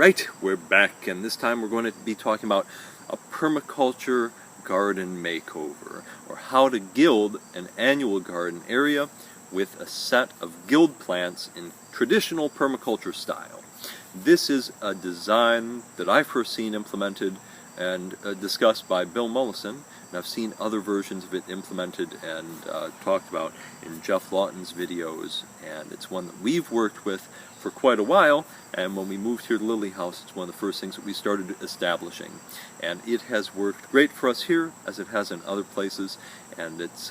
Alright, we're back, and this time we're going to be talking about a permaculture garden makeover, or how to gild an annual garden area with a set of gild plants in traditional permaculture style. This is a design that I've first seen implemented and discussed by Bill Mollison, and I've seen other versions of it implemented and talked about in Jeff Lawton's videos, and it's one that we've worked with for quite a while, and when we moved here to Lily House, it's one of the first things that we started establishing, and it has worked great for us here as it has in other places, and it's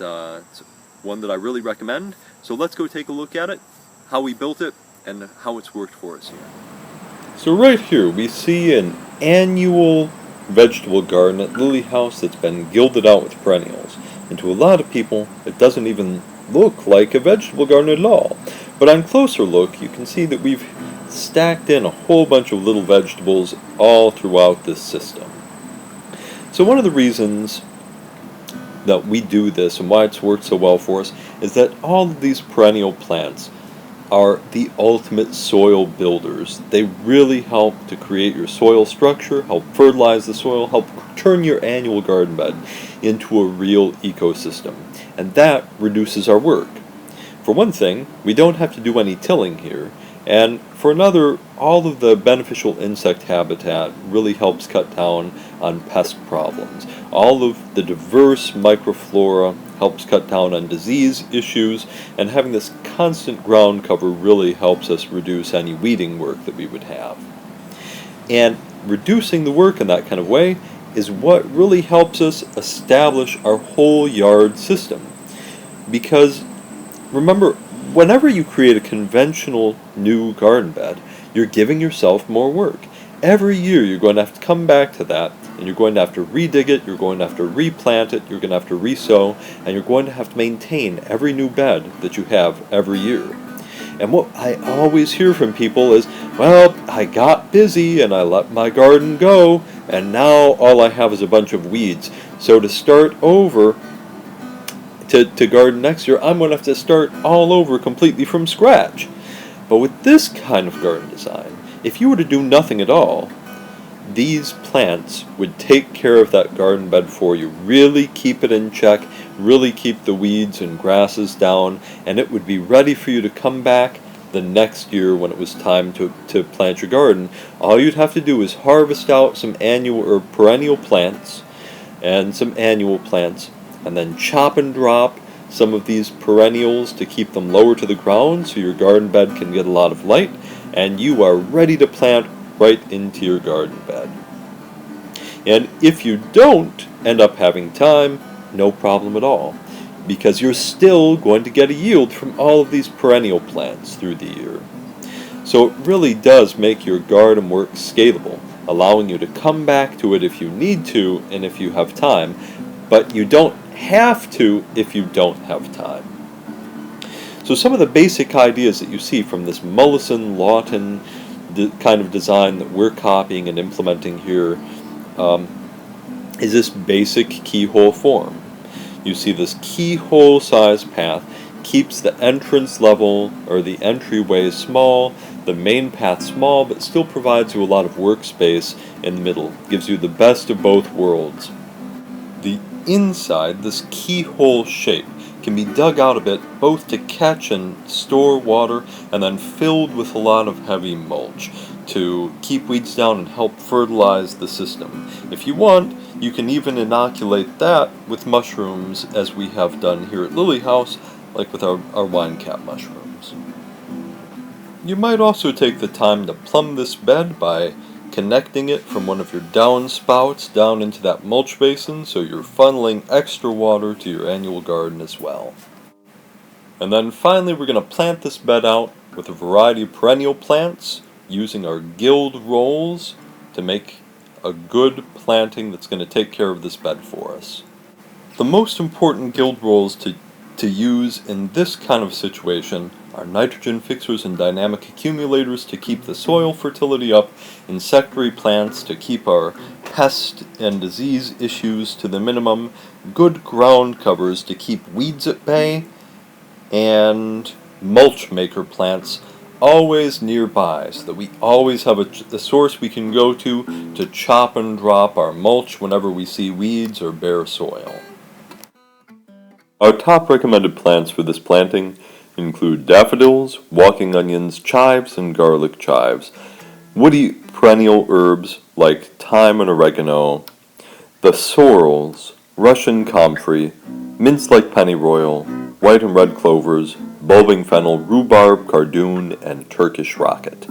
one that I really recommend. So let's go take a look at it, how we built it, and how it's worked for us here. So right here we see an annual vegetable garden at Lily House that's been gilded out with perennials, and to a lot of people it doesn't even look like a vegetable garden at all. But on closer look, you can see that we've stacked in a whole bunch of little vegetables all throughout this system. So one of the reasons that we do this and why it's worked so well for us is that all of these perennial plants are the ultimate soil builders. They really help to create your soil structure, help fertilize the soil, help turn your annual garden bed into a real ecosystem. And that reduces our work. For one thing, we don't have to do any tilling here, and for another, all of the beneficial insect habitat really helps cut down on pest problems. All of the diverse microflora helps cut down on disease issues, and having this constant ground cover really helps us reduce any weeding work that we would have. And reducing the work in that kind of way is what really helps us establish our whole yard system. Because remember, whenever you create a conventional new garden bed, you're giving yourself more work. Every year you're going to have to come back to that, and you're going to have to redig it, you're going to have to replant it, you're going to have to re-sow, and you're going to have to maintain every new bed that you have every year. And what I always hear from people is, well, I got busy and I let my garden go, and now all I have is a bunch of weeds. So to start over, to garden next year, I'm going to have to start all over completely from scratch. But with this kind of garden design, if you were to do nothing at all, these plants would take care of that garden bed for you, really keep it in check, really keep the weeds and grasses down, and it would be ready for you to come back the next year when it was time to plant your garden. All you'd have to do is harvest out some annual or perennial plants and some annual plants, and then chop and drop some of these perennials to keep them lower to the ground so your garden bed can get a lot of light, and you are ready to plant right into your garden bed. And if you don't end up having time, no problem at all, because you're still going to get a yield from all of these perennial plants through the year. So it really does make your garden work scalable, allowing you to come back to it if you need to and if you have time, but you don't have to if you don't have time. So some of the basic ideas that you see from this Mollison-Lawton kind of design that we're copying and implementing here is this basic keyhole form. You see this keyhole size path keeps the entrance level or the entryway small, the main path small, but still provides you a lot of workspace in the middle, gives you the best of both worlds. The inside, this keyhole shape, can be dug out a bit both to catch and store water, and then filled with a lot of heavy mulch to keep weeds down and help fertilize the system. If you want, you can even inoculate that with mushrooms, as we have done here at Lily House, like with our wine cap mushrooms. You might also take the time to plumb this bed by connecting it from one of your downspouts down into that mulch basin, so you're funneling extra water to your annual garden as well. And then finally we're going to plant this bed out with a variety of perennial plants using our gild rolls to make a good planting that's going to take care of this bed for us. The most important gild rolls to use in this kind of situation are nitrogen fixers and dynamic accumulators to keep the soil fertility up, insectary plants to keep our pest and disease issues to the minimum, good ground covers to keep weeds at bay, and mulch maker plants always nearby so that we always have a source we can go to chop and drop our mulch whenever we see weeds or bare soil. Our top recommended plants for this planting include daffodils, walking onions, chives, and garlic chives, woody perennial herbs like thyme and oregano, the sorrels, Russian comfrey, mints like pennyroyal, white and red clovers, bulbing fennel, rhubarb, cardoon, and Turkish rocket.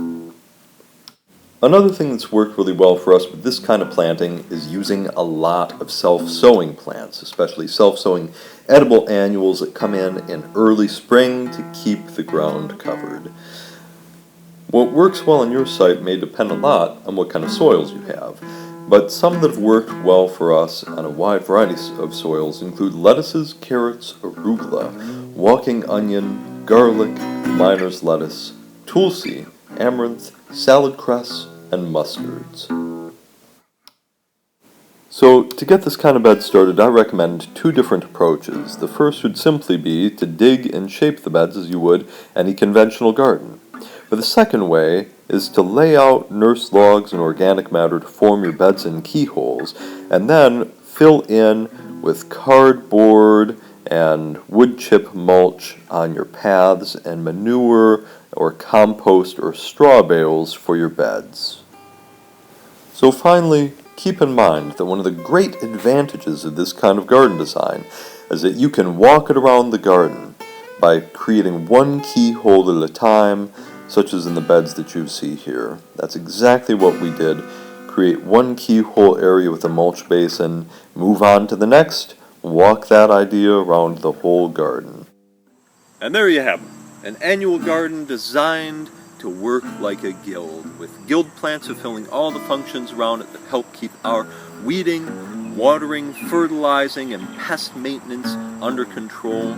Another thing that's worked really well for us with this kind of planting is using a lot of self-sowing plants, especially self-sowing edible annuals that come in early spring to keep the ground covered. What works well on your site may depend a lot on what kind of soils you have, but some that have worked well for us on a wide variety of soils include lettuces, carrots, arugula, walking onion, garlic, miner's lettuce, tulsi, amaranth, salad cress, and mustards. So, to get this kind of bed started, I recommend two different approaches. The first would simply be to dig and shape the beds as you would any conventional garden. But the second way is to lay out nurse logs and organic matter to form your beds in keyholes, and then fill in with cardboard and wood chip mulch on your paths and manure or compost or straw bales for your beds. So finally, keep in mind that one of the great advantages of this kind of garden design is that you can walk it around the garden by creating one keyhole at a time, such as in the beds that you see here. That's exactly what we did. Create one keyhole area with a mulch basin, move on to the next, walk that idea around the whole garden. And there you have it, an annual garden designed to work like a guild, with guild plants fulfilling all the functions around it that help keep our weeding, watering, fertilizing, and pest maintenance under control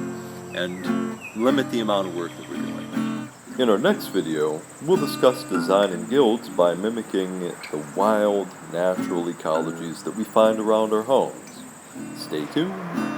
and limit the amount of work that we're doing. In our next video, we'll discuss designing guilds by mimicking the wild, natural ecologies that we find around our homes. Stay tuned!